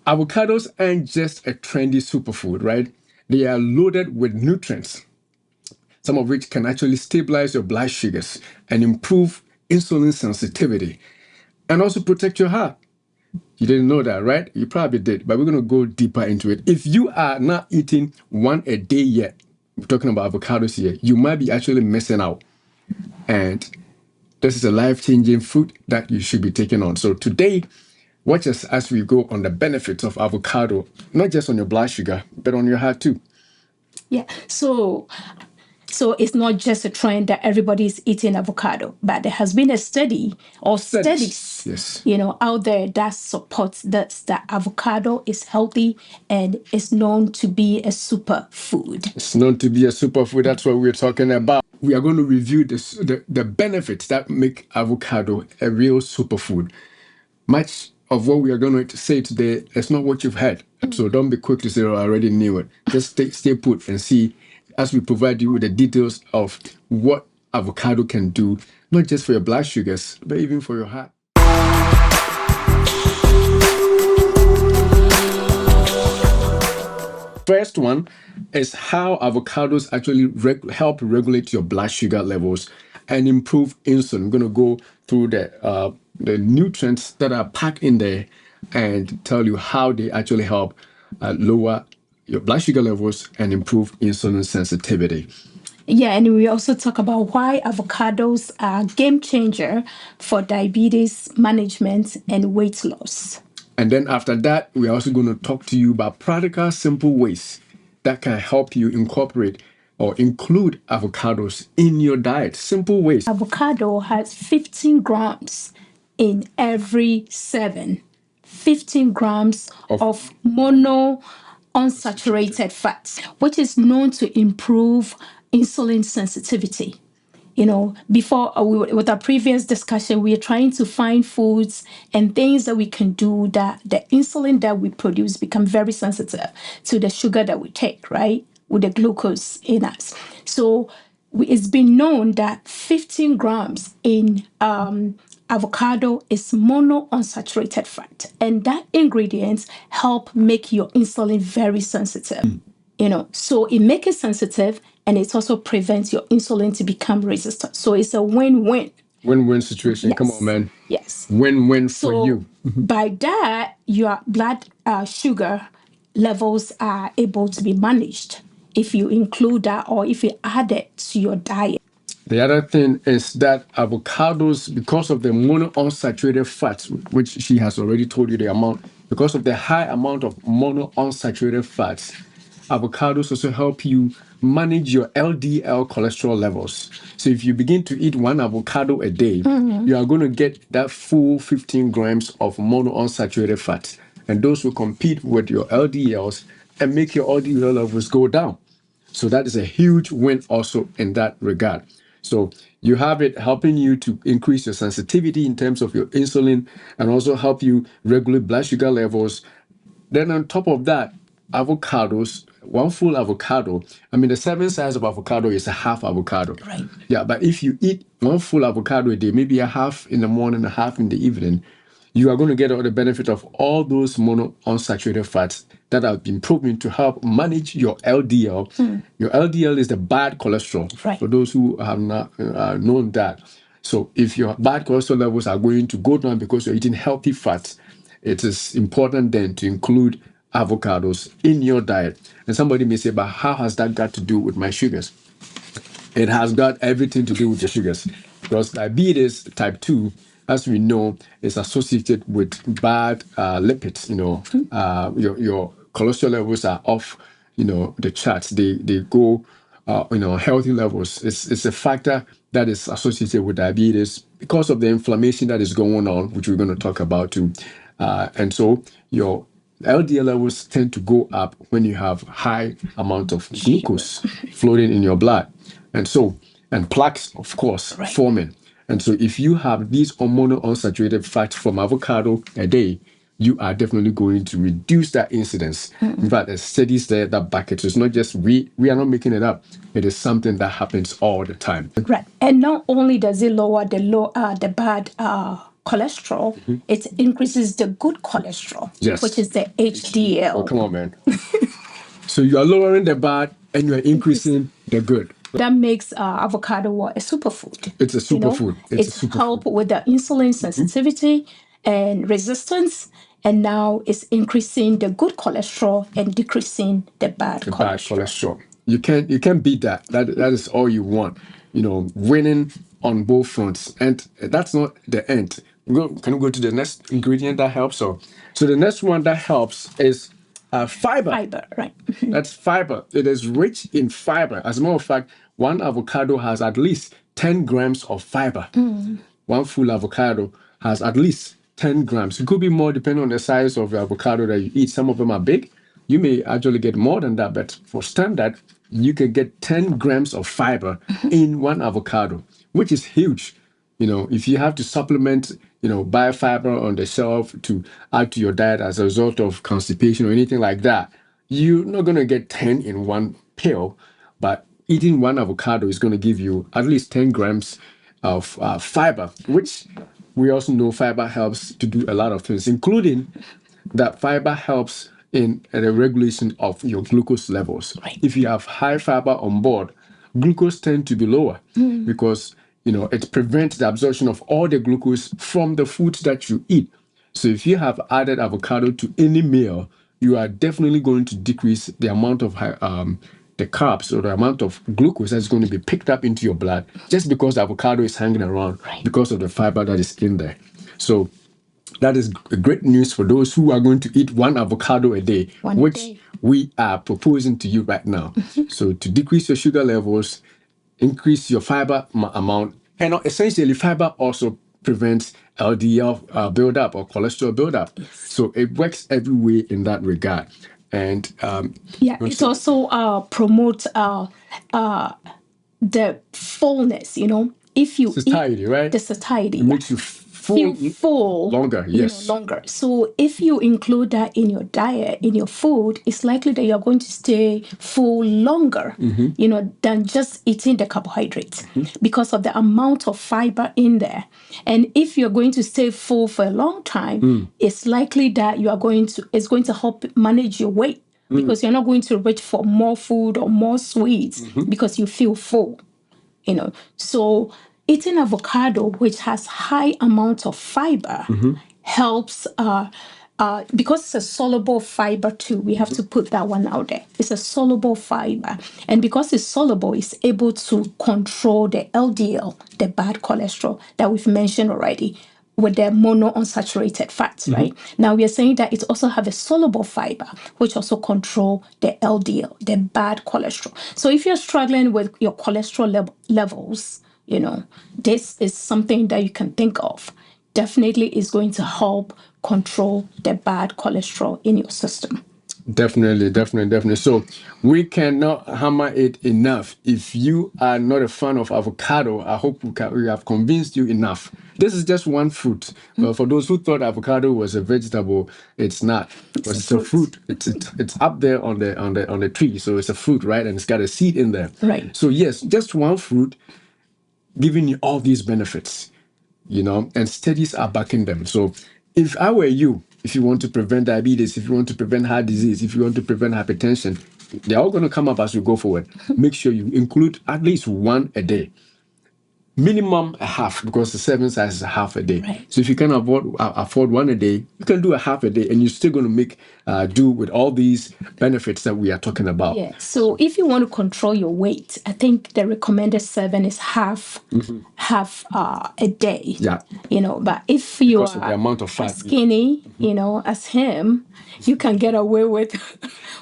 Avocados aren't just a trendy superfood, right? They are loaded with nutrients, some of which can actually stabilize your blood sugars and improve insulin sensitivity and also protect your heart. You didn't know that, right? You probably did, but we're going to go deeper into it. If you are not eating one a day yet, we're talking about avocados here, you might be actually missing out. And this is a life-changing fruit that you should be taking on. So today, watch us as we go on the benefits of avocado, not just on your blood sugar, but on your heart too. Yeah. So it's not just a trend that everybody is eating avocado, but there has been a study or studies, yes, out there that supports that avocado is healthy and is known to be a superfood. It's known to be a superfood. That's what we're talking about. We are going to review the benefits that make avocado a real superfood. Much of what we are going to say today is not what you've heard. So don't be quick to say, oh, I already knew it. Just stay put and see as we provide you with the details of what avocado can do, not just for your blood sugars, but even for your heart. First one is how avocados actually help regulate your blood sugar levels and improve insulin. I'm going to go through the nutrients that are packed in there and tell you how they actually help lower your blood sugar levels and improve insulin sensitivity. Yeah, and we also talk about why avocados are a game changer for diabetes management and weight loss. And then after that, we're also going to talk to you about practical, simple ways that can help you incorporate or include avocados in your diet. Simple ways. Avocado has 15 grams in every 7. 15 grams of mono unsaturated fats, which is known to improve insulin sensitivity. Before with our previous discussion, we are trying to find foods and things that we can do that the insulin that we produce become very sensitive to the sugar that we take, right? With the glucose in us. So it's been known that 15 grams in avocado is mono unsaturated fat, and that ingredients help make your insulin very sensitive. So it makes it sensitive, and it also prevents your insulin to become resistant. So it's a win-win. Win-win situation. Yes. Come on, man. Yes. Win-win for you. By that, your blood sugar levels are able to be managed if you include that or if you add it to your diet. The other thing is that avocados, because of the monounsaturated fats, which she has already told you the amount, because of the high amount of monounsaturated fats, avocados also help you manage your LDL cholesterol levels. So if you begin to eat one avocado a day, you are going to get that full 15 grams of monounsaturated fats. And those will compete with your LDLs and make your LDL levels go down. So that is a huge win also in that regard. So you have it helping you to increase your sensitivity in terms of your insulin and also help you regulate blood sugar levels. Then on top of that, avocados, one full avocado, the serving size of avocado is a half avocado. Right. Yeah, but if you eat one full avocado a day, maybe a half in the morning, a half in the evening, you are going to get all the benefit of all those monounsaturated fats that have been proven to help manage your LDL. Your LDL is the bad cholesterol, right, for those who have not known that. So if your bad cholesterol levels are going to go down because you're eating healthy fats, it is important then to include avocados in your diet. And somebody may say, but how has that got to do with my sugars? It has got everything to do with the sugars, because diabetes type 2, as we know, is associated with bad lipids. Your cholesterol levels are off, the charts. They go, healthy levels. It's a factor that is associated with diabetes because of the inflammation that is going on, which we're going to talk about too. And so your LDL levels tend to go up when you have high amount of glucose floating in your blood. And plaques, of course, forming. And so if you have these monounsaturated fats from avocado a day, you are definitely going to reduce that incidence. In fact, there's studies there that back it. So it's not just we are not making it up. It is something that happens all the time. Right. And not only does it lower the bad cholesterol, it increases the good cholesterol, Yes. which is the HDL. Oh, come on, man. So you are lowering the bad and you are increasing the good. That makes avocado a superfood. It's a superfood. It's help with the insulin sensitivity and resistance, and now it's increasing the good cholesterol and decreasing the bad cholesterol. You can't beat that. That is all you want. Winning on both fronts, and that's not the end. Can we go to the next ingredient that helps? So the next one that helps is fiber. Fiber, right? That's fiber. It is rich in fiber. As a matter of fact, one avocado has at least 10 grams of fiber. One full avocado has at least 10 grams. It could be more depending on the size of the avocado that you eat. Some of them are big. You may actually get more than that, but for standard, you can get 10 grams of fiber in one avocado, which is huge. If you have to supplement, buy fiber on the shelf to add to your diet as a result of constipation or anything like that, you're not going to get 10 in one pill, but eating one avocado is going to give you at least 10 grams of fiber, which we also know fiber helps to do a lot of things, including that fiber helps in the regulation of your glucose levels. Right. If you have high fiber on board, glucose tend to be lower because it prevents the absorption of all the glucose from the foods that you eat. So if you have added avocado to any meal, you are definitely going to decrease the amount of the carbs or the amount of glucose that's going to be picked up into your blood just because the avocado is hanging around because of the fiber that is in there. So that is great news for those who are going to eat one avocado a day, we are proposing to you right now. So to decrease your sugar levels, increase your fiber amount, and essentially fiber also prevents LDL buildup or cholesterol buildup. So it works every way in that regard. And it also promotes the fullness. If you satiety, right? The satiety, it makes you feel full longer. Yes, longer. So if you include that in your diet, in your food, it's likely that you're going to stay full longer, than just eating the carbohydrates because of the amount of fiber in there. And if you're going to stay full for a long time, it's likely that it's going to help manage your weight because you're not going to reach for more food or more sweets because you feel full. So eating avocado, which has high amounts of fiber, helps because it's a soluble fiber too. We have to put that one out there. It's a soluble fiber, and because it's soluble, it's able to control the LDL, the bad cholesterol that we've mentioned already, with the monounsaturated fats, right? Now we are saying that it also have a soluble fiber, which also control the LDL, the bad cholesterol. So if you're struggling with your cholesterol levels, this is something that you can think of. Definitely is going to help control the bad cholesterol in your system. Definitely. So we cannot hammer it enough. If you are not a fan of avocado, I hope we have convinced you enough. This is just one fruit. But for those who thought avocado was a vegetable, it's not. Because it's a fruit. It's up there on the tree. So it's a fruit, right? And it's got a seed in there. Right. So yes, just one fruit giving you all these benefits, and studies are backing them. So if I were you, if you want to prevent diabetes, if you want to prevent heart disease, if you want to prevent hypertension, they're all going to come up as we go forward. Make sure you include at least one a day. Minimum a half, because the serving size is a half a day. Right. So if you can afford one a day, you can do a half a day, and you're still going to make do with all these benefits that we are talking about. Yeah. So if you want to control your weight, I think the recommended serving is half a day. Yeah. But if you Because of the amount of fat. skinny, as him, you can get away with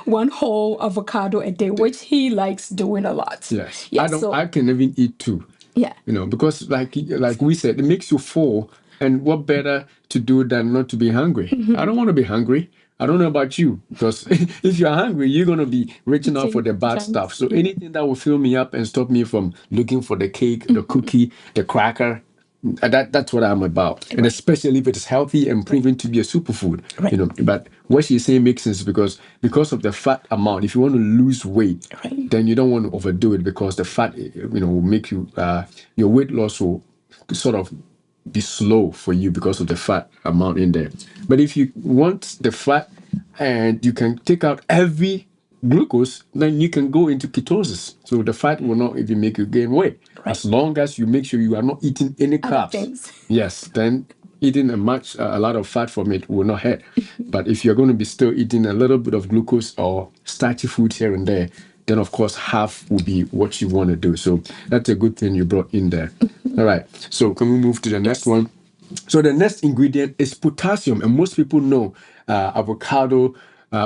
one whole avocado a day, which he likes doing a lot. Yes. Yeah, I can even eat two. Yeah. Because like we said, it makes you full. And what better to do than not to be hungry? I don't want to be hungry. I don't know about you, because if you're hungry, you're going to be reaching out for the bad stuff. So anything that will fill me up and stop me from looking for the cake, the cookie, the cracker, that's what I'm about. And especially if it's healthy and proven to be a superfood. Right. But what she's saying makes sense because of the fat amount. If you want to lose weight, then you don't want to overdo it, because the fat will make you your weight loss will sort of be slow for you because of the fat amount in there. But if you want the fat and you can take out every glucose, then you can go into ketosis. So the fat will not even make you gain weight. As long as you make sure you are not eating any Other carbs. things. Yes, then eating a lot of fat from it will not hurt. But if you're going to be still eating a little bit of glucose or starchy food here and there, then of course half will be what you want to do. So that's a good thing you brought in there. All right. So can we move to the next one? So the next ingredient is potassium, and most people know avocado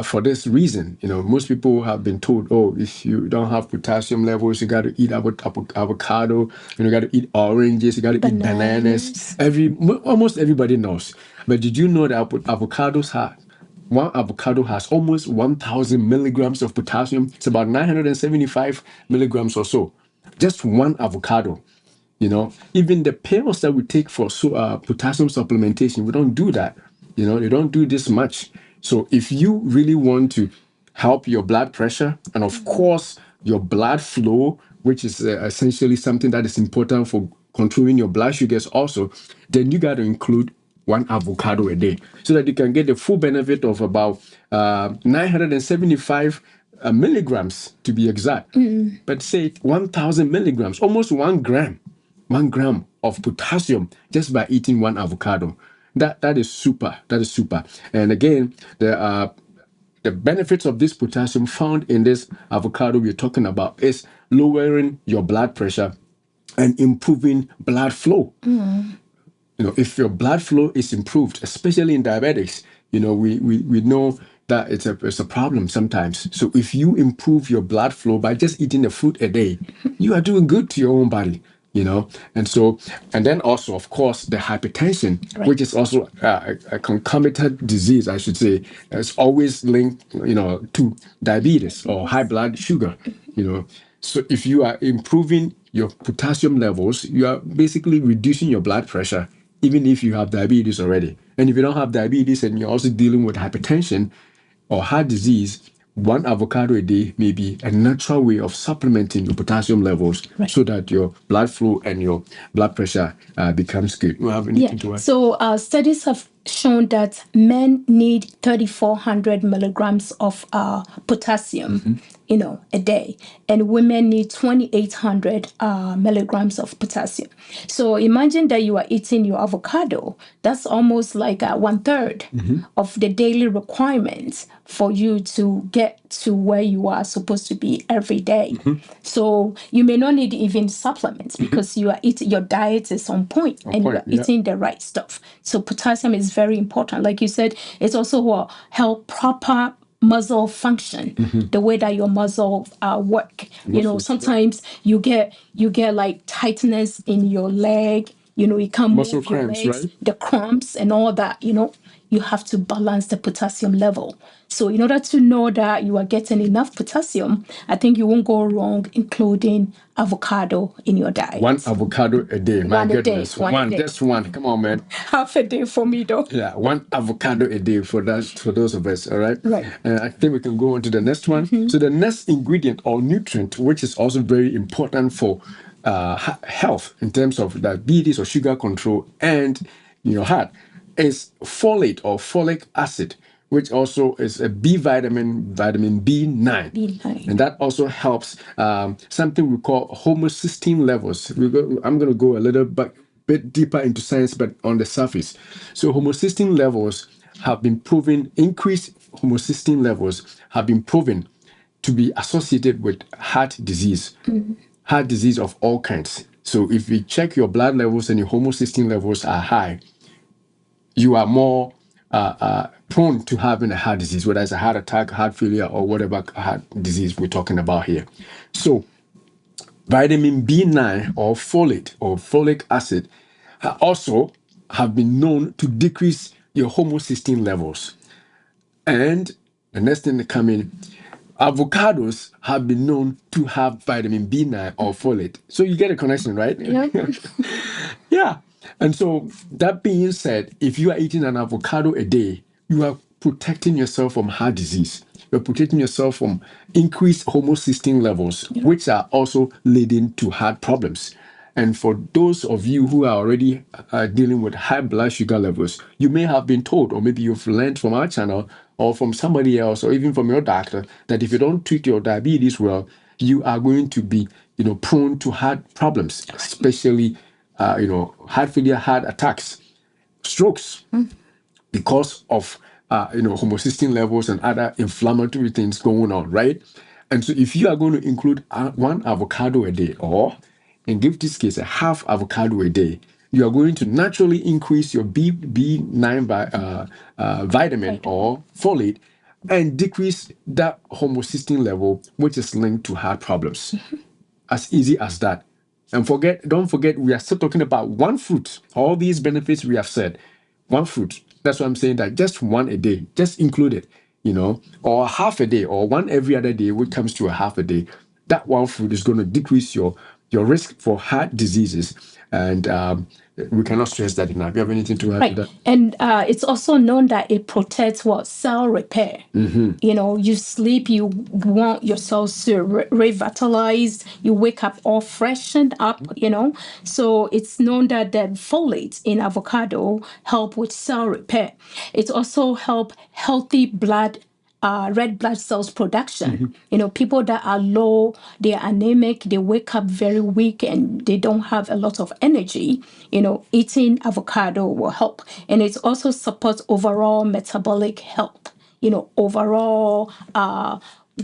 for this reason. You know, most people have been told, oh, if you don't have potassium levels, you got to eat avocado. You got to eat oranges. You got to eat bananas. Almost everybody knows. But did you know that avocados have one avocado has almost 1,000 milligrams of potassium? It's about 975 milligrams or so. Just one avocado. You know, even the pills that we take for potassium supplementation, we don't do that. You know, they don't do this much. So if you really want to help your blood pressure and, of course, your blood flow, which is essentially something that is important for controlling your blood sugars also, then you got to include one avocado a day so that you can get the full benefit of about 975 milligrams to be exact. But say 1,000 milligrams, almost 1 gram of potassium just by eating one avocado. That is super. That is super. And again, the benefits of this potassium found in this avocado we're talking about is lowering your blood pressure and improving blood flow. You know, if your blood flow is improved, especially in diabetics, you know, we know that it's a problem sometimes. So if you improve your blood flow by just eating a fruit a day, you are doing good to your own body, you know. And then also, of course, the hypertension, which is also a concomitant disease, I should say, is always linked, you know, to diabetes or high blood sugar, you know. So if you are improving your potassium levels, you are basically reducing your blood pressure, even if you have diabetes already. And if you don't have diabetes and you're also dealing with hypertension or heart disease, one avocado a day may be a natural way of supplementing your potassium levels so that your blood flow and your blood pressure becomes good. You have anything to add? So studies have shown that men need 3,400 milligrams of potassium, you know, a day, and women need 2,800 milligrams of potassium. So imagine that you are eating your avocado. That's almost like 1/3 of the daily requirements for you to get to where you are supposed to be every day. So you may not need even supplements because you are eating, your diet is on point and you are eating the right stuff. So potassium is very important. Like you said, it's also what help proper muscle function, the way that your muscle work. You know, sometimes you get like tightness in your leg. You know, you can't move your legs, the cramps and all that. You know, you have to balance the potassium level. So in order to know that you are getting enough potassium, I think you won't go wrong including avocado in your diet. One avocado a day. My goodness. One, just one. Come on, man. Half a day for me, though. Yeah, one avocado a day for those of us. All right. Right. I think we can go on to the next one. So the next ingredient or nutrient, which is also very important for health in terms of diabetes or sugar control and your heart, is folate or folic acid, which also is a B vitamin, vitamin B9. B9. And that also helps something we call homocysteine levels. I'm going to go a little bit deeper into science, but on the surface. So homocysteine levels have been proven, increased homocysteine levels have been proven to be associated with heart disease, heart disease of all kinds. So if you check your blood levels and your homocysteine levels are high, you are more prone to having a heart disease, whether it's a heart attack, heart failure, or whatever heart disease we're talking about here. So vitamin B9 or folate or folic acid also have been known to decrease your homocysteine levels. And the next thing to come in, avocados have been known to have vitamin B9 or folate. So you get a connection, right? Yep. Yeah. And so that being said, if you are eating an avocado a day, you are protecting yourself from heart disease. You're protecting yourself from increased homocysteine levels, which are also leading to heart problems. And for those of you who are already dealing with high blood sugar levels, you may have been told, or maybe you've learned from our channel or from somebody else, or even from your doctor, that if you don't treat your diabetes well, you are going to be, prone to heart problems, especially, heart failure, heart attacks, strokes, because of homocysteine levels and other inflammatory things going on, right? And so if you are going to include one avocado a day, or in give this case a half avocado a day, you are going to naturally increase your B9 vitamin or folate and decrease that homocysteine level, which is linked to heart problems. As easy as that. And don't forget, we are still talking about one fruit. All these benefits we have said, one fruit. That's why I'm saying that just one a day, just include it, or half a day, or one every other day, which comes to a half a day. That one fruit is going to decrease your risk for heart diseases. And we cannot stress that enough. You have anything to add to that? And it's also known that it protects cell repair. You sleep, you want your cells to revitalize, you wake up all freshened up. So it's known that the folate in avocado help with cell repair. It also help healthy red blood cells production. People that are low, they are anemic, they wake up very weak and they don't have a lot of energy. Eating avocado will help. And it also supports overall metabolic health, overall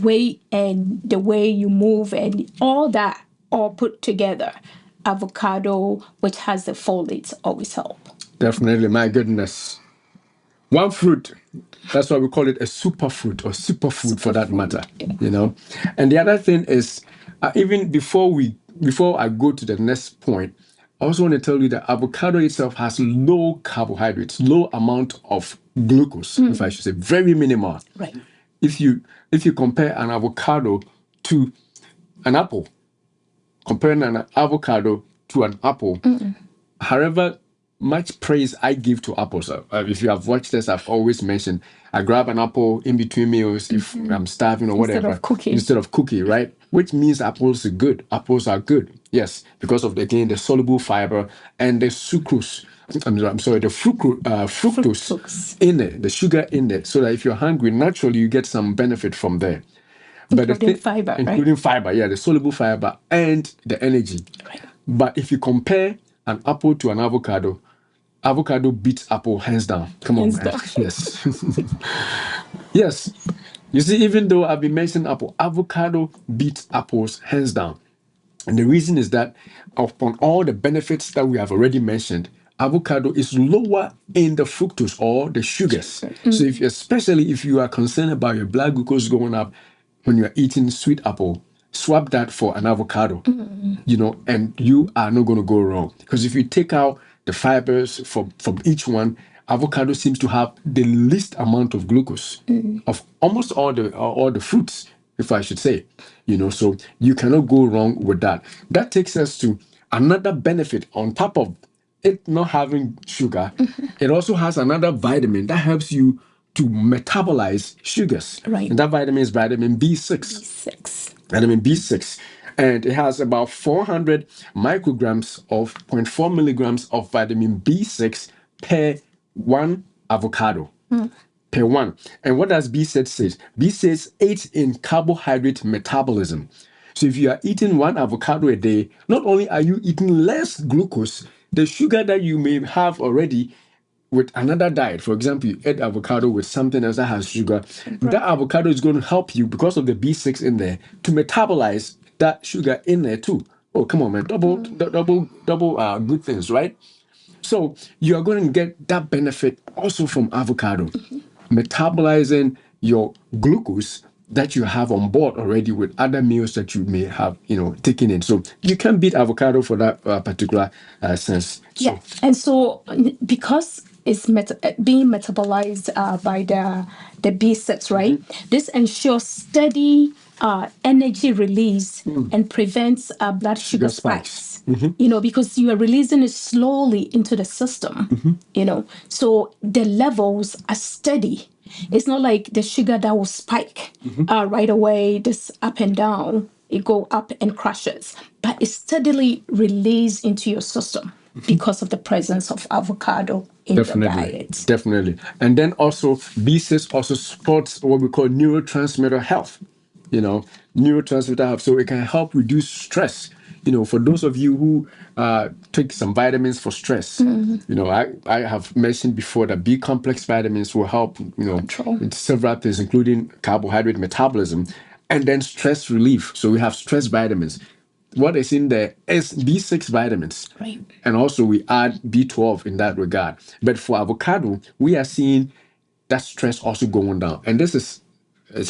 weight and the way you move and all that all put together. Avocado, which has the folates, always help. Definitely, my goodness. One fruit, that's why we call it a superfood or superfood for that matter. Yeah. And the other thing is, even before I go to the next point, I also want to tell you that avocado itself has low carbohydrates, low amount of glucose, if I should say, very minimal. Right. If you compare an avocado to an apple, comparing an avocado to an apple, however much praise I give to apples. If you have watched this, I've always mentioned I grab an apple in between meals if I'm starving or whatever. Instead of cookie, right? Which means apples are good. Apples are good. Yes, because of again the soluble fiber and the sucrose. I'm sorry, the fructose in it, the sugar in it, so that if you're hungry, naturally you get some benefit from there. Including fiber, including fiber, yeah, the soluble fiber and the energy. Right. But if you compare an apple to an avocado, avocado beats apple hands down. Come on, man. Yes. Yes. You see, even though I've been mentioning apple, avocado beats apples hands down. And the reason is that upon all the benefits that we have already mentioned, avocado is lower in the fructose or the sugars. So especially if you are concerned about your blood glucose going up when you're eating sweet apple, swap that for an avocado, and you are not going to go wrong. Because if you take out the fibers from each one, avocado seems to have the least amount of glucose of almost all the fruits, if I should say. So you cannot go wrong with that. That takes us to another benefit on top of it not having sugar. It also has another vitamin that helps you to metabolize sugars. Right. And that vitamin is vitamin B6. Vitamin B6. And it has about 400 micrograms of 0.4 milligrams of vitamin B6 per one avocado. Per one. And what does B6 say? B6 aids in carbohydrate metabolism. So if you are eating one avocado a day, not only are you eating less glucose, the sugar that you may have already with another diet, for example, you add avocado with something else that has sugar, that avocado is going to help you because of the B6 in there to metabolize that sugar in there too. Oh, come on, man. Double good things, right? So you are going to get that benefit also from avocado, metabolizing your glucose that you have on board already with other meals that you may have, taken in. So you can beat avocado for that particular sense. Yeah, and so because it's being metabolized by the B6, right? This ensures steady energy release and prevents blood sugar spikes. Because you are releasing it slowly into the system. So the levels are steady. It's not like the sugar that will spike right away, this up and down. it go up and crashes, but it steadily releases into your system because of the presence of avocado in your diet. Definitely. And then also B6 also supports what we call neurotransmitter health. Neurotransmitter health. So it can help reduce stress. For those of you who take some vitamins for stress, I have mentioned before that B complex vitamins will help, Control. in several things, including carbohydrate metabolism and then stress relief. So we have stress vitamins. What is in there is B6 vitamins. Right. And also we add B12 in that regard. But for avocado, we are seeing that stress also going down. And it's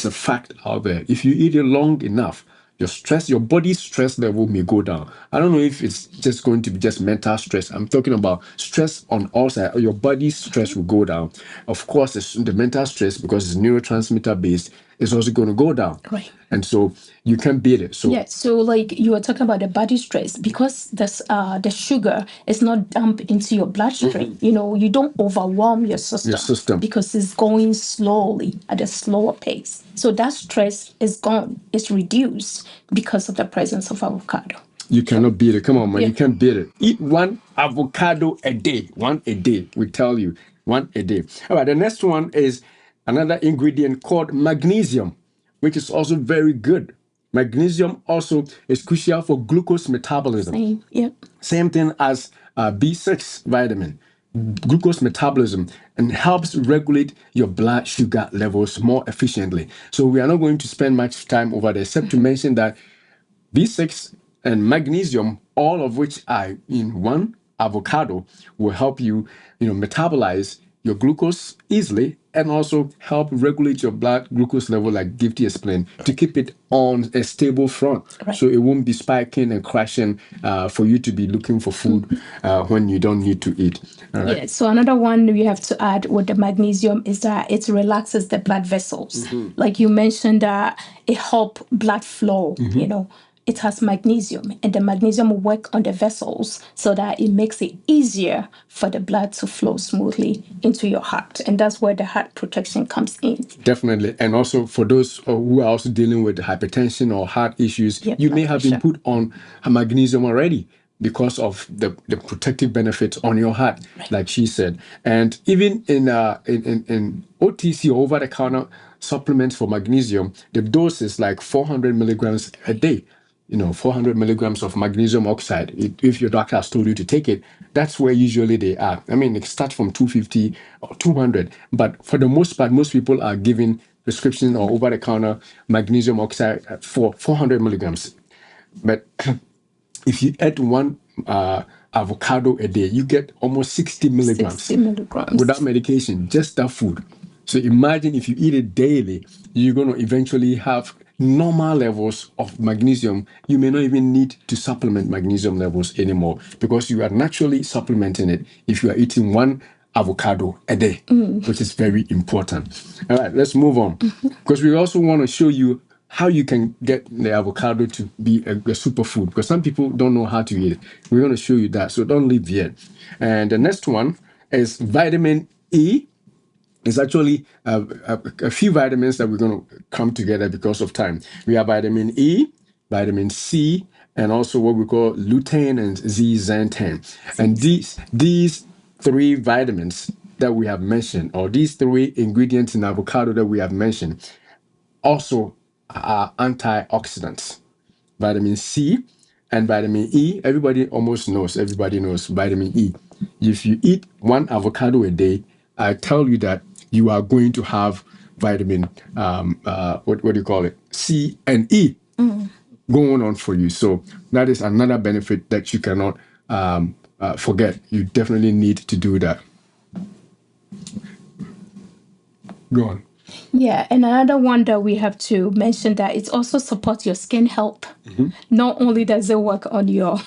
a fact out there. If you eat it long enough, your body's stress level may go down. I don't know if it's just going to be just mental stress. I'm talking about stress on all sides. Your body's stress will go down. Of course, the mental stress, because it's neurotransmitter based, is also going to go down. Right. And so you can beat it. So so like you were talking about the body stress, because the sugar is not dumped into your bloodstream. You don't overwhelm your system because it's going slowly at a slower pace. So that stress is gone, it's reduced because of the presence of avocado. You cannot beat it. Come on, man. You can't beat it. Eat one avocado a day. One a day. We tell you. One a day. All right. The next one is another ingredient called magnesium, which is also very good. Magnesium also is crucial for glucose metabolism. Same thing as B6 vitamin, glucose metabolism, and helps regulate your blood sugar levels more efficiently. So we are not going to spend much time over there, except to mention that B6 and magnesium, all of which are in one avocado, will help you, metabolize your glucose easily and also help regulate your blood glucose level, like Gifty explained, to keep it on a stable front. Right. So it won't be spiking and crashing for you to be looking for food when you don't need to eat. All right? Yeah, so another one we have to add with the magnesium is that it relaxes the blood vessels. Like you mentioned, it helps blood flow, It has magnesium, and the magnesium will work on the vessels so that it makes it easier for the blood to flow smoothly into your heart. And that's where the heart protection comes in. Definitely. And also for those who are also dealing with hypertension or heart issues, you may have been put on magnesium already because of the protective benefits on your heart, like she said. And even in OTC, or over-the-counter supplements for magnesium, the dose is like 400 milligrams a day. 400 milligrams of magnesium oxide. If your doctor has told you to take it, that's where usually they are. I mean, it starts from 250 or 200, but for the most part, most people are given prescription or over-the-counter magnesium oxide for 400 milligrams. But if you add one avocado a day, you get almost 60 milligrams, 60 milligrams without medication, just that food. So imagine if you eat it daily, you're going to eventually have normal levels of magnesium. You may not even need to supplement magnesium levels anymore because you are naturally supplementing it if you are eating one avocado a day, which is very important. All right, let's move on because we also want to show you how you can get the avocado to be a superfood, because some people don't know how to eat it. We're going to show you that, so don't leave yet. And the next one is vitamin E. It's actually a few vitamins that we're going to come together because of time. We have vitamin E, vitamin C, and also what we call lutein and zeaxanthin. And these three vitamins that we have mentioned, or these three ingredients in avocado that we have mentioned, also are antioxidants. Vitamin C and vitamin E, everybody knows vitamin E. If you eat one avocado a day, I tell you that you are going to have vitamin, what do you call it? C and E going on for you. So that is another benefit that you cannot forget. You definitely need to do that. Go on. Yeah, and another one that we have to mention that it also supports your skin health. Not only does it work on your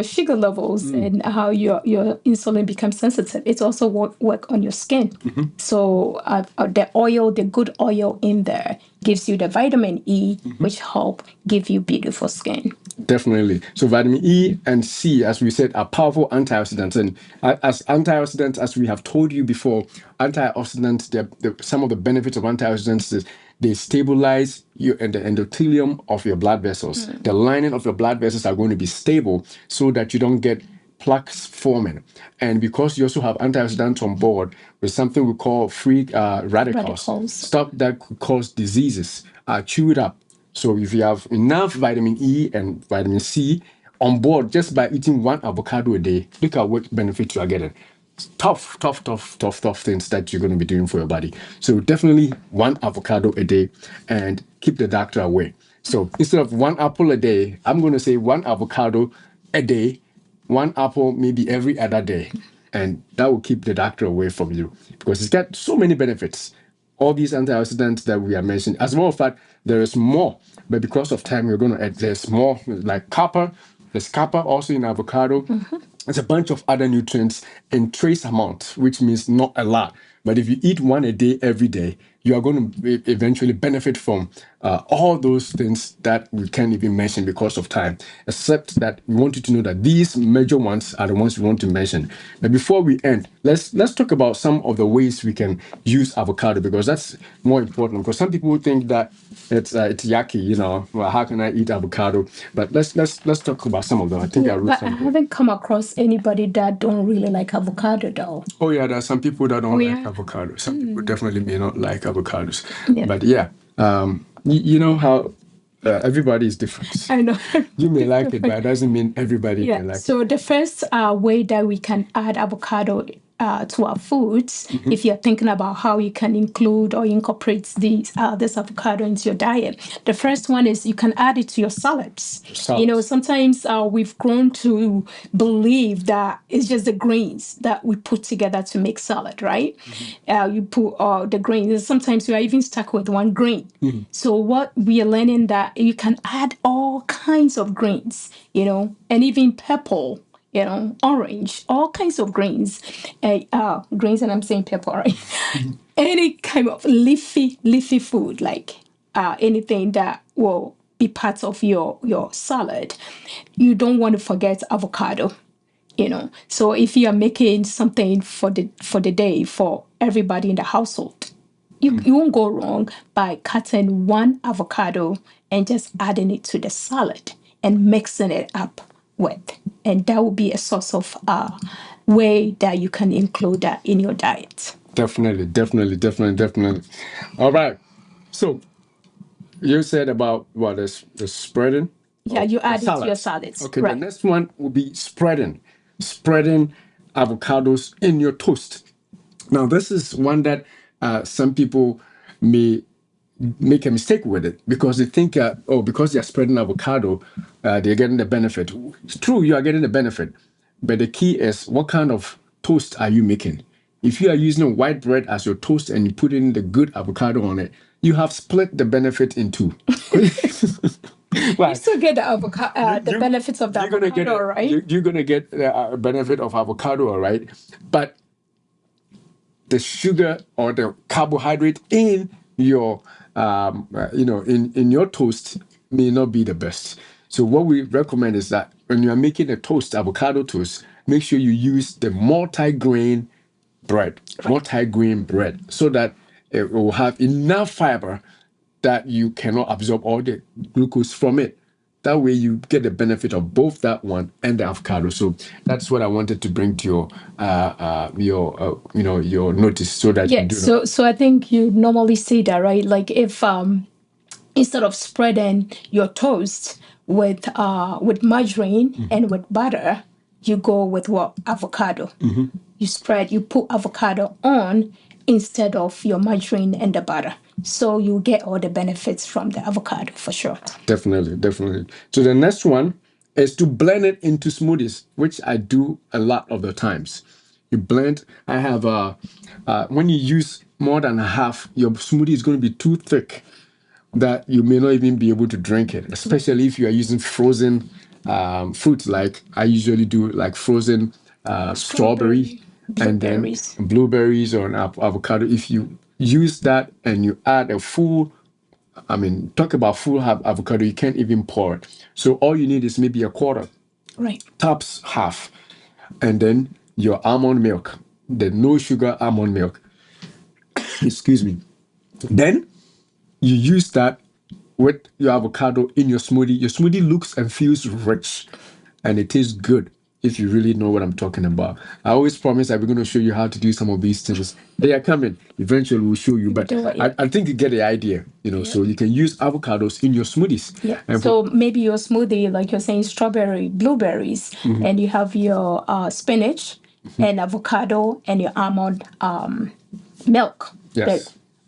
sugar levels and how your insulin becomes sensitive, it also work on your skin. So the good oil in there gives you the vitamin E, which help give you beautiful skin. Definitely. So vitamin E and C, as we said, are powerful antioxidants. And as antioxidants, as we have told you before, antioxidants, some of the benefits of antioxidants is they stabilize you and the endothelium of your blood vessels. The lining of your blood vessels are going to be stable so that you don't get plaques forming. And because you also have antioxidants on board with something we call free radicals, Radicals. stuff that could cause diseases, are chewed up. So if you have enough vitamin E and vitamin C on board just by eating one avocado a day, look at what benefits you are getting. Tough things that you're going to be doing for your body. So definitely one avocado a day and keep the doctor away. So instead of one apple a day, I'm going to say one avocado a day, one apple maybe every other day. And that will keep the doctor away from you because it's got so many benefits. All these antioxidants that we are mentioning. As a matter of fact, there is more, but because of time, we're going to add there's more like copper. There's copper also in avocado. There's a bunch of other nutrients in trace amount, which means not a lot. But if you eat one a day every day, you are going to eventually benefit from all those things that we can't even mention because of time. Except that we want you to know that these major ones are the ones we want to mention. But before we end, let's talk about some of the ways we can use avocado because that's more important. Because some people think that it's yucky, Well, how can I eat avocado? But let's talk about some of them. I think I wrote But I something. haven't come across anybody that don't really like avocado though. Oh yeah, there are some people that don't like yeah. avocado. Some people definitely may not like avocados. Yeah. But yeah, you know how everybody is different. I know. You may like it, but it doesn't mean everybody Yeah. can like it. So the first way that we can add avocado to our foods, if you're thinking about how you can include or incorporate this avocado into your diet, the first one is you can add it to your salads. Salads. Sometimes we've grown to believe that it's just the grains that we put together to make salad, right? You put the grains. Sometimes you are even stuck with one grain. So what we are learning that you can add all kinds of grains, and even purple, orange, all kinds of grains. Grains, and I'm saying purple, right? Any kind of leafy food, like anything that will be part of your salad. You don't want to forget avocado. So if you are making something for the day for everybody in the household, you won't go wrong by cutting one avocado and just adding it to the salad and mixing it up with. And that will be a source of way that you can include that in your diet. Definitely. All right. So you said about what is the spreading? Yeah, you add it to your Salads. salads. Okay, the Right. next one will be spreading avocados in your toast. Now, this is one that some people may make a mistake with it because they think, because they're spreading avocado, they're getting the benefit. It's true, you are getting the benefit, but the key is what kind of toast are you making? If you are using white bread as your toast and you put in the good avocado on it, you have split the benefit in two. You still get the avocado, the benefits of the You're gonna get avocado, right? you're gonna get the benefit of avocado, all right? But the sugar or the carbohydrate in your in your toast may not be the best. So what we recommend is that when you are making a toast, avocado toast, make sure you use the multi-grain bread, so that it will have enough fiber that you cannot absorb all the glucose from it. That way you get the benefit of both that one and the avocado. So that's what I wanted to bring to your notice, so that you Yeah. do So I think you normally say that, right? Like if instead of spreading your toast with margarine and with butter, you go with what? Avocado. You put avocado on instead of your margarine and the butter. So you get all the benefits from the avocado for sure. Definitely. So the next one is to blend it into smoothies, which I do a lot of the times. You blend. I have when you use more than a half, your smoothie is going to be too thick that you may not even be able to drink it, especially if you are using frozen fruits. Like I usually do, like frozen strawberry and then Blueberries. blueberries or an avocado. If you use that and you add a full, talk about full avocado, you can't even pour it. So all you need is maybe a quarter, Right. tops half, and then your almond milk, the no sugar almond milk. Excuse me. Then you use that with your avocado in your smoothie. Your smoothie looks and feels rich, and it tastes good if you really know what I'm talking about. I always promise that we're going to show you how to do some of these things. They are coming. Eventually, we'll show you. But Do it, yeah. I think you get the idea, so you can use avocados in your smoothies. Yeah. And So maybe your smoothie, like you're saying, strawberry, blueberries, and you have your spinach and avocado and your almond milk. That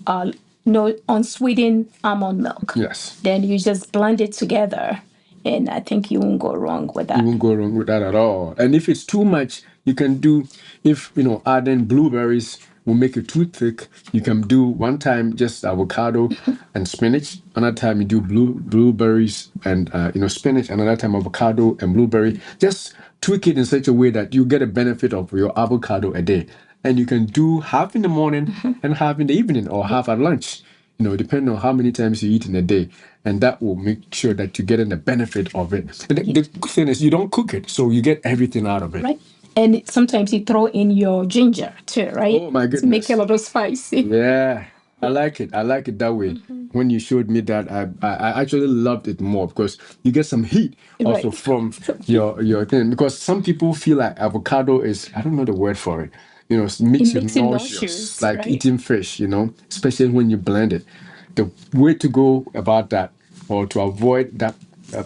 yes, no unsweetened almond milk. yes. Then you just blend it together, and I think you won't go wrong with You that. won't go wrong with that at all. And if it's too much, you can do, if adding blueberries will make it too thick, you can do one time just avocado and spinach. Another time you do blueberries and spinach. Another time avocado and blueberry. Just tweak it in such a way that you get a benefit of your avocado a day. And you can do half in the morning and half in the evening, or half at lunch, depending on how many times you eat in a day. And that will make sure that you're getting the benefit of it. And the good thing is you don't cook it, so you get everything out of it. Right. And sometimes you throw in your ginger too, right? Oh my To make goodness. it a little spicy. Yeah. I like it. I like it that way. When you showed me that, I actually loved it more because you get some heat also Right. from your thing. Because some people feel like avocado is, I don't know the word for it, it makes It you makes it nauseous, nauseous, like right? eating fish, especially when you blend it. The way to go about that, or to avoid that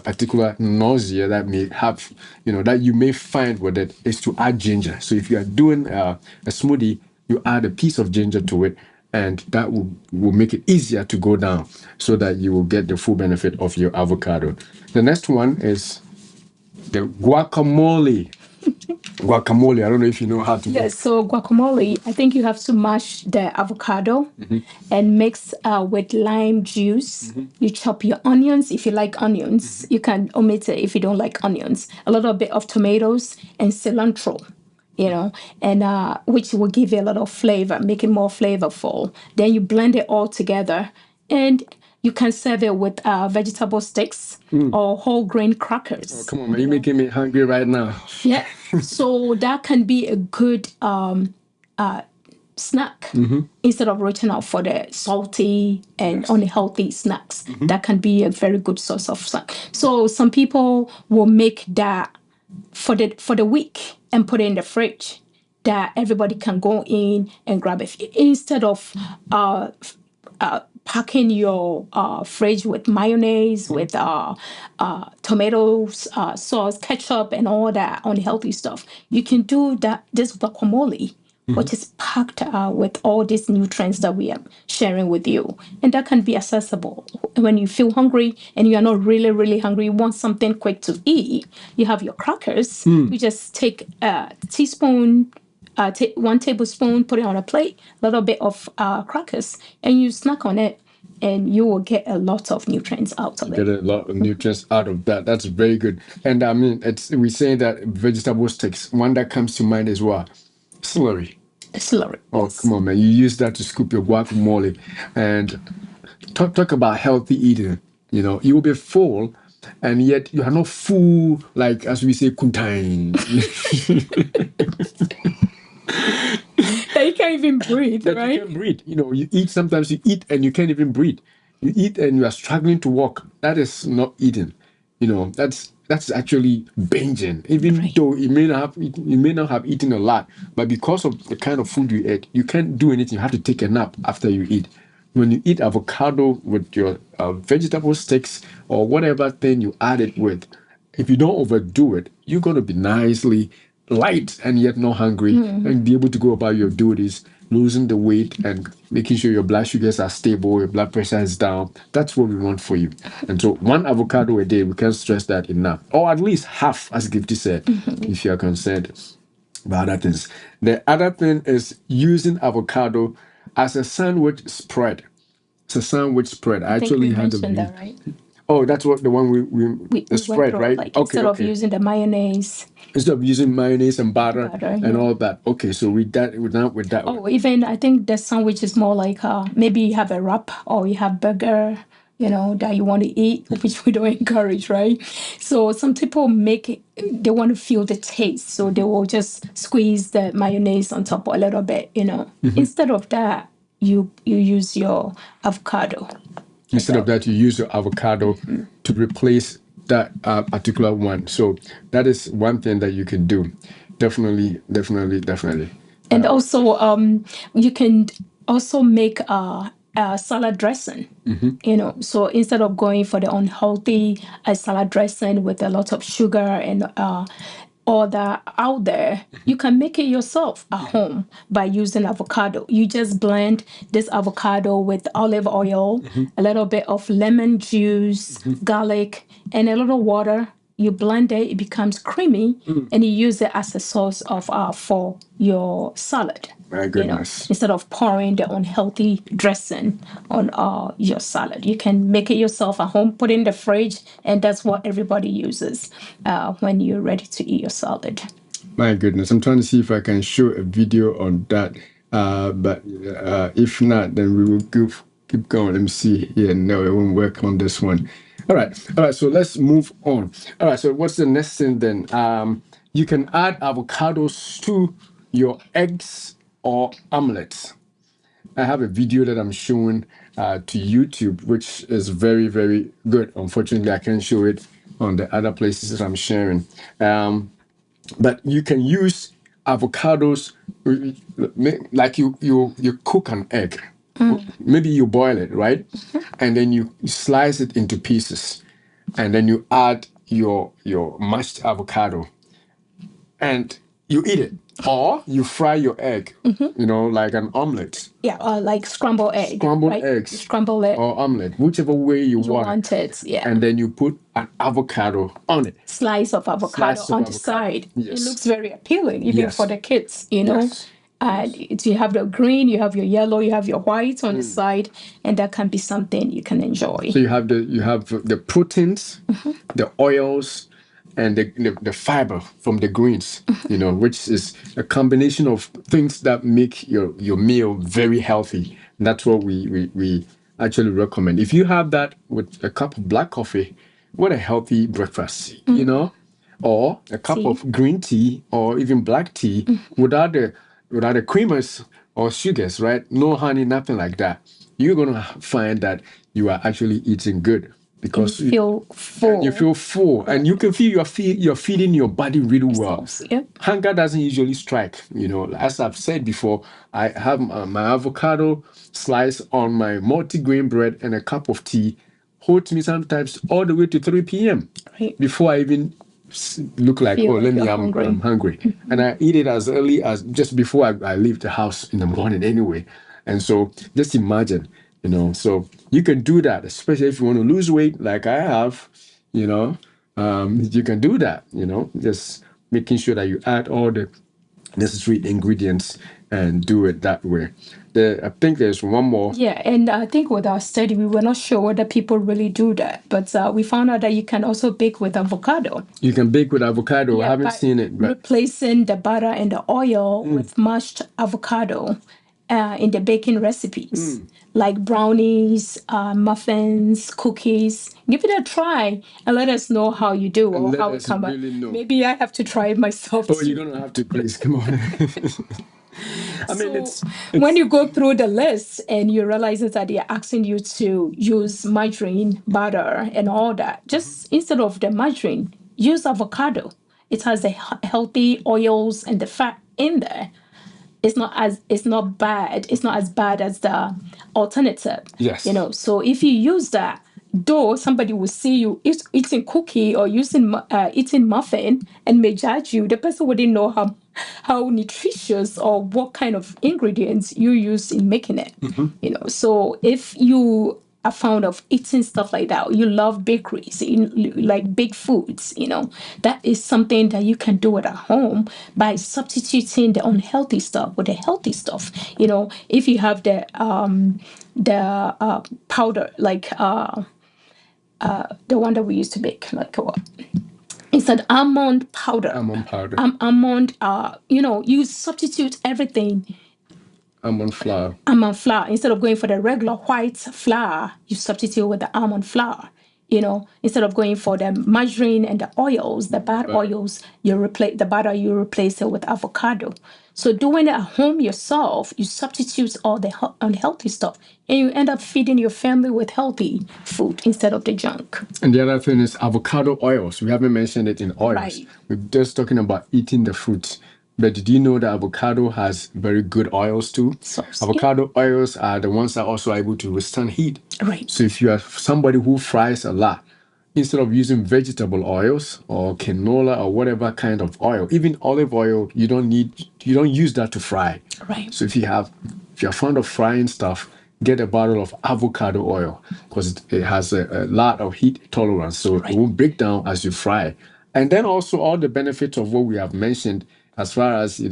particular nausea that may have, that you may find with it, is to add ginger. So if you are doing a smoothie, you add a piece of ginger to it, and that will make it easier to go down, so that you will get the full benefit of your avocado. The next one is the guacamole. Guacamole, I don't know if you know how to Yes, make. so guacamole, I think you have to mash the avocado and mix with lime juice. You chop your onions if you like onions. You can omit it if you don't like onions. A little bit of tomatoes and cilantro, and which will give it a lot of flavor, make it more flavorful. Then you blend it all together, and you can serve it with vegetable sticks or whole grain crackers. Come on, man, you're making me hungry right now. Yeah. So that can be a good snack instead of reaching out for the salty and unhealthy snacks. That can be a very good source of snack. So some people will make that for the week and put it in the fridge that everybody can go in and grab it instead of packing your fridge with mayonnaise, with tomatoes, sauce, ketchup, and all that unhealthy stuff. You can do that. This guacamole, which is packed with all these nutrients that we are sharing with you, and that can be accessible when you feel hungry and you are not really, really hungry. You want something quick to eat. You have your crackers. You just take a teaspoon. Take 1 tablespoon, put it on a plate, a little bit of crackers, and you snack on it, and you will get a lot of nutrients out of Get it. a lot of nutrients out of that. That's very good. And I mean, we say that vegetable sticks. One that comes to mind is what? Celery. Celery. Oh, come on, man. You use that to scoop your guacamole. And talk about healthy eating. You will be full, and yet you are not full, like, as we say, kuntain. That you can't even breathe, That right? you can breathe. You eat, sometimes you eat and you can't even breathe. You eat and you are struggling to walk. That is not eating. That's actually binging. Even Right. though you may not have eaten a lot, but because of the kind of food you ate, you can't do anything. You have to take a nap after you eat. When you eat avocado with your vegetable sticks or whatever thing you add it with, if you don't overdo it, you're going to be nicely light and yet not hungry, and be able to go about your duties, losing the weight and making sure your blood sugars are stable, your blood pressure is down. That's what we want for you. And so, one avocado a day, we can't stress that enough, or at least half, as Gifty said, if you are concerned about other things. The other thing is using avocado as a sandwich spread. It's a sandwich spread. I I think we actually had a mentioned view. that, right? Oh, that's what the one We the went spread, through it, right? like Okay, instead of okay. using the mayonnaise, Instead of using mayonnaise and butter butter, and yeah. all that. Okay, so we're done with that one. Oh, even I think the sandwich is more like maybe you have a wrap or you have burger, that you want to eat, which we don't encourage, right? So some people make it, they want to feel the taste, so they will just squeeze the mayonnaise on top a little bit. Instead of that, you use your avocado. Instead of that, you use your avocado to replace that particular one. So that is one thing that you can do. Definitely, definitely, definitely. And also, you can also make a salad dressing. So instead of going for the unhealthy salad dressing with a lot of sugar and all that out there, you can make it yourself at home by using avocado. You just blend this avocado with olive oil, a little bit of lemon juice, garlic, and a little water. You blend it, it becomes creamy, and you use it as a source of for your salad. My goodness. Instead of pouring the unhealthy dressing on your salad, you can make it yourself at home, put it in the fridge, and that's what everybody uses when you're ready to eat your salad. My goodness, I'm trying to see if I can show a video on that. But if not, then we will keep going. Let me see here. No, it won't work on this one. All right. So let's move on. All right. So what's the next thing then? You can add avocados to your eggs or omelets. I have a video that I'm showing to YouTube, which is very, very good. Unfortunately, I can't show it on the other places that I'm sharing. But you can use avocados like you cook an egg. Maybe you boil it, right? And then you slice it into pieces, and then you add your mashed avocado, and you eat it. Or you fry your egg, like an omelet. Yeah, like scrambled egg. Scrambled right? eggs. Scrambled egg. Or omelet, whichever way you want it. Yeah. And then you put an avocado on it. Slice of avocado on the side. Yes. It looks very appealing, even Yes. for the kids, Yes. And you have the green, you have your yellow, you have your white on the side, and that can be something you can enjoy. So you have the proteins, the oils, and the fiber from the greens, which is a combination of things that make your meal very healthy. And that's what we actually recommend. If you have that with a cup of black coffee, what a healthy breakfast, or a cup of green tea or even black tea without the creamers or sugars, right? No honey, nothing like that. You're gonna find that you are actually eating good because you feel full. You feel full, and you can feel you're feeding your body really well. Yep. Hunger doesn't usually strike. As I've said before, I have my avocado slice on my multi-grain bread and a cup of tea. Holds me sometimes all the way to 3 p.m. Right. before I even look like, I'm hungry. And I eat it as early as just before I leave the house in the morning anyway. And so just imagine, so you can do that, especially if you want to lose weight like I have, you can do that, just making sure that you add all the necessary ingredients and do it that way. I think there's one more. Yeah, and I think with our study, we were not sure whether people really do that, but we found out that you can also bake with avocado. You can bake with avocado. I haven't seen it. But replacing the butter and the oil with mashed avocado in the baking recipes, like brownies, muffins, cookies. Give it a try and let us know how you do or how it comes out. Maybe I have to try it myself. Oh, you're going to have to, please. Come on. I mean, it's when you go through the list and you realize that they're asking you to use margarine, butter, and all that, just instead of the margarine, use avocado. It has the healthy oils and the fat in there. It's not bad. It's not as bad as the alternative. Yes. So if you use that, though somebody will see you eating cookie or eating muffin and may judge you, the person wouldn't know how nutritious or what kind of ingredients you use in making it. So if you are fond of eating stuff like that, or you love bakeries, you like baked foods, that is something that you can do it at home by substituting the unhealthy stuff with the healthy stuff. If you have the powder, like the one that we used to bake, like what? It's an almond powder. Almond, you substitute everything. Almond flour. Instead of going for the regular white flour, you substitute with the almond flour. Instead of going for the margarine and the oils, the bad oils, you replace the butter, you replace it with avocado. So doing it at home yourself, you substitute all the unhealthy stuff, and you end up feeding your family with healthy food instead of the junk. And the other thing is avocado oils. We haven't mentioned it in oils. Right. We're just talking about eating the fruit. But did you know that avocado has very good oils too? So, Avocado oils are the ones that are also able to withstand heat. Right. So if you are somebody who fries a lot, instead of using vegetable oils or canola or whatever kind of oil, even olive oil, you don't use that to fry. Right. So if you're fond of frying stuff, get a bottle of avocado oil because it has a lot of heat tolerance, so it won't break down as you fry. And then also all the benefits of what we have mentioned, as far as the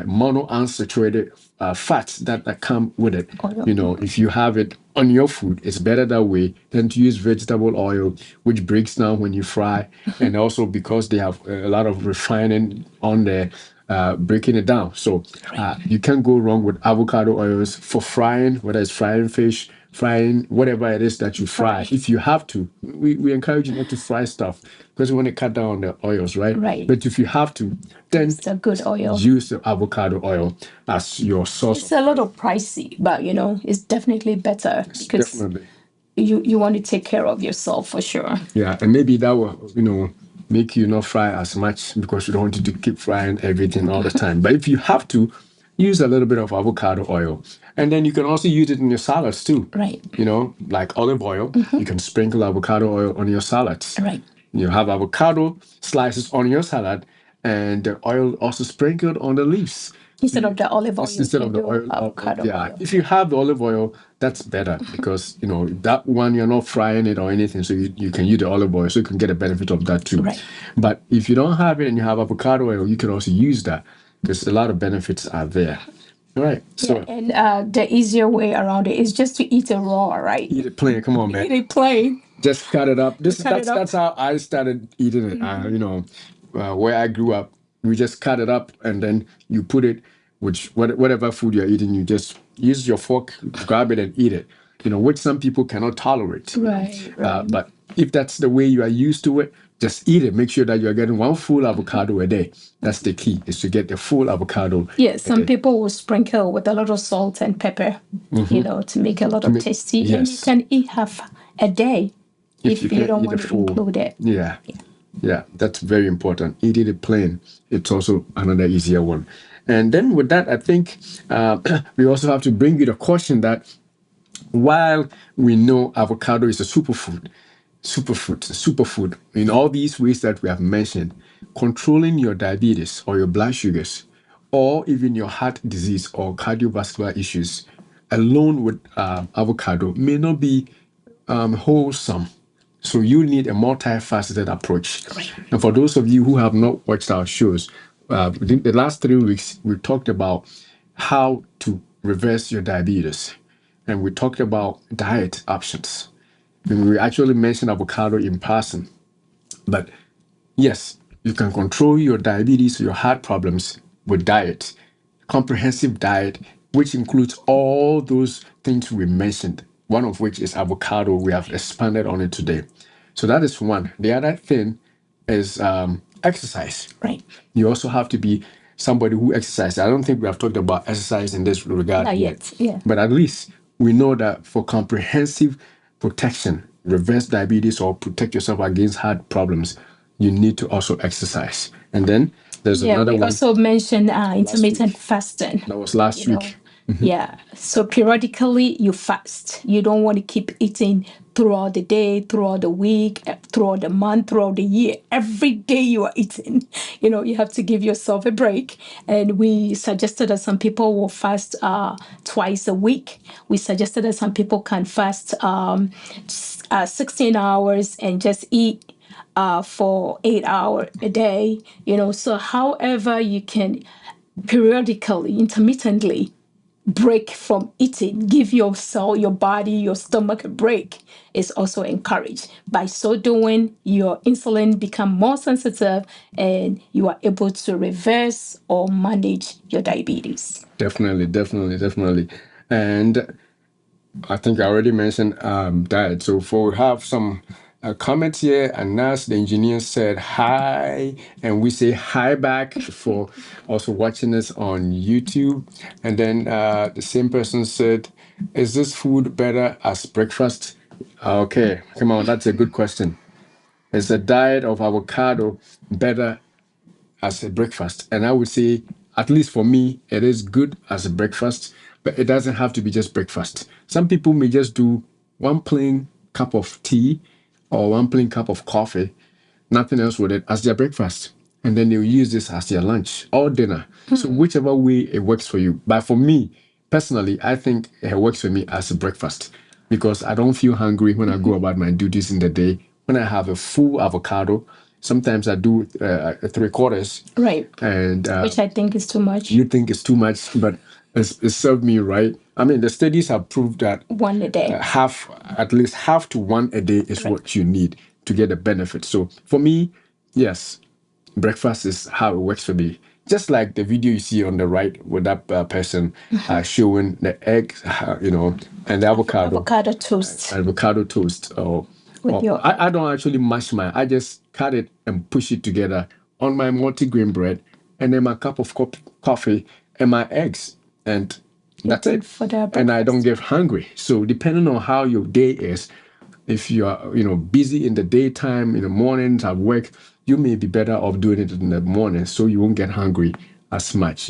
monounsaturated fats that come with it. Oil. If you have it on your food, it's better that way than to use vegetable oil, which breaks down when you fry, and also because they have a lot of refining on there. Breaking it down. So you can't go wrong with avocado oils for frying, whether it's frying fish, frying whatever it is that you fry. If you have to, we encourage you not to fry stuff because we want to cut down on the oils, right? Right. But if you have to, then It's a good oil. use the avocado oil as your source. It's a little pricey, but it's definitely better because Definitely. you want to take care of yourself for sure. Yeah, and maybe that will, make you not fry as much because you don't want to keep frying everything all the time. But if you have to, use a little bit of avocado oil. And then you can also use it in your salads too. Right. Like olive oil, you can sprinkle avocado oil on your salads. Right. You have avocado slices on your salad and the oil also sprinkled on the leaves. Instead of the olive oil, Instead of the oil, avocado oil. If you have the olive oil, that's better because that one you're not frying it or anything, so you can use the olive oil, so you can get a benefit of that too. Right. But if you don't have it and you have avocado oil, you can also use that because a lot of benefits are there. All right. So And the easier way around it is just to eat it raw, right? eat it plain. Come on, man. Eat it plain. Just cut it up. Cut it up. That's how I started eating it. Where I grew up, we just cut it up and then you put it with whatever food you're eating. You just use your fork, grab it and eat it. Which some people cannot tolerate. Right. But if that's the way you are used to it, just eat it. Make sure that you're getting one full avocado a day. That's the key, is to get the full avocado. Yes, some people will sprinkle with a lot of salt and pepper, to make it a lot of tasty. yes. And you can eat half a day if you can't don't eat want the to full. include it. Yeah, that's very important. Eating it plain, it's also another easier one. And then with that, I think we also have to bring you the caution that while we know avocado is a superfood, in all these ways that we have mentioned, controlling your diabetes or your blood sugars, or even your heart disease or cardiovascular issues alone with avocado may not be wholesome. So you need a multifaceted approach. And for those of you who have not watched our shows, within the last 3 weeks, we talked about how to reverse your diabetes. And we talked about diet options. And we actually mentioned avocado in passing. But yes, you can control your diabetes, your heart problems with diet, comprehensive diet, which includes all those things we mentioned, one of which is avocado. We have expanded on it today. So that is one. The other thing is exercise. Right. You also have to be somebody who exercises. I don't think we have talked about exercise in this regard Not yet. Yeah. But at least we know that for comprehensive protection, reverse diabetes or protect yourself against heart problems, you need to also exercise. And then there's another we one. also mentioned intermittent fasting. That was last week. Yeah. So periodically you fast. You don't want to keep eating throughout the day, throughout the week, throughout the month, throughout the year. Every day you are eating. You have to give yourself a break. And we suggested that some people will fast twice a week. We suggested that some people can fast 16 hours and just eat for 8 hours a day. So however you can periodically, intermittently break from eating, give yourself, your body, your stomach a break is also encouraged. By so doing, your insulin become more sensitive and you are able to reverse or manage your diabetes. Definitely. And I think I already mentioned diet. So we have some a comment here, and Nas, the engineer, said hi, and we say hi back for also watching us on YouTube. And then the same person said, "Is this food better as breakfast?" Okay, come on, that's a good question. Is the diet of avocado better as a breakfast? And I would say, at least for me, it is good as a breakfast, but it doesn't have to be just breakfast. Some people may just do one plain cup of tea or one plain cup of coffee, nothing else with it as their breakfast. And then they'll use this as their lunch or dinner. So, whichever way it works for you. But for me, personally, I think it works for me as a breakfast because I don't feel hungry when I go about my duties in the day. When I have a full avocado, sometimes I do three quarters. Right. And Which I think is too much. you think it's too much, but it served me right. I mean, the studies have proved that One a day. half, at least half to one a day is what you need to get the benefit. So for me, yes, breakfast is how it works for me. Just like the video you see on the right with that person showing the eggs, and the Avocado toast. avocado toast. With your I don't actually mash mine. I just cut it and push it together on my multigrain bread, and then my cup of coffee and my eggs, and that's it. for the And I don't breakfast. get hungry. So depending on how your day is, if you are busy in the daytime, in the mornings at work, you may be better off doing it in the morning so you won't get hungry as much.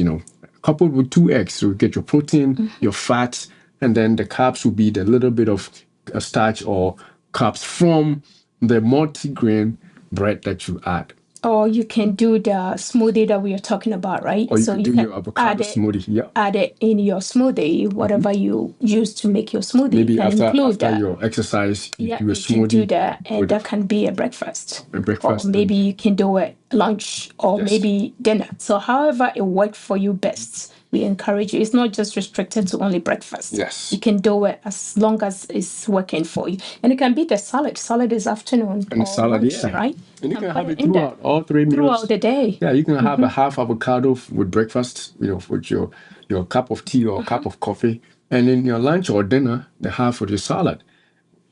Coupled with two eggs, so you get your protein, your fats, and then the carbs will be the little bit of starch or carbs from the multigrain bread that you add. Or you can do the smoothie that we are talking about, right? Or you can do your avocado add it, smoothie. Yeah. add it in your smoothie, whatever you use to make your smoothie. Maybe you can include after that. your exercise, you do a You can do smoothie. that, and that can be a breakfast. A breakfast. Or maybe you can do it lunch or Yes. maybe dinner. So however it worked for you best, we encourage you. It's not just restricted to only breakfast. Yes. You can do it as long as it's working for you. And it can be the salad. Salad is afternoon And or salad, lunch, yeah. right? And you can put have it in there throughout all 3 meals. throughout the day. Yeah, you can have a half avocado with breakfast, with your cup of tea or cup of coffee, and in your lunch or dinner, the half with your salad.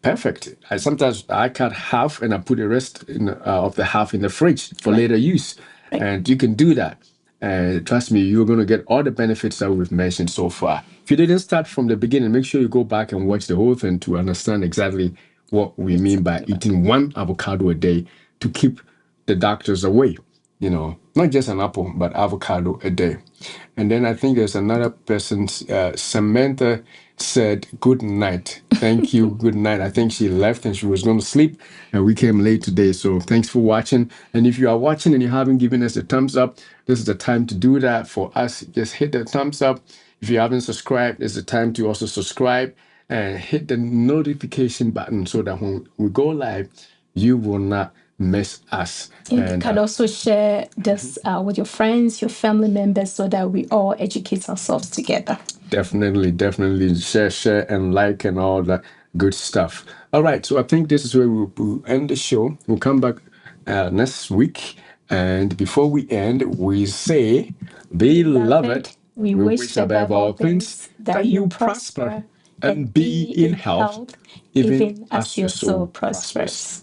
Perfect. Sometimes I cut half and I put the rest of the half in the fridge for later use, and you can do that. And trust me, you're going to get all the benefits that we've mentioned so far. If you didn't start from the beginning, make sure you go back and watch the whole thing to understand exactly what we mean by eating one avocado a day to keep the doctors away. Not just an apple, but avocado a day. And then I think there's another person, Samantha said, "Good night." Thank you. Good night. I think she left and she was going to sleep, and we came late today. So thanks for watching. And if you are watching and you haven't given us a thumbs up, this is the time to do that for us. Just hit the thumbs up. If you haven't subscribed, it's the time to also subscribe and hit the notification button so that when we go live, you will not miss us. And you can also share this with your friends, your family members, so that we all educate ourselves together. Definitely share and like and all that good stuff. All right, so I think this is where we'll end the show. We'll come back next week. And before we end, we say, Beloved, we wish above all things that you prosper and be in health, even as your soul prospers.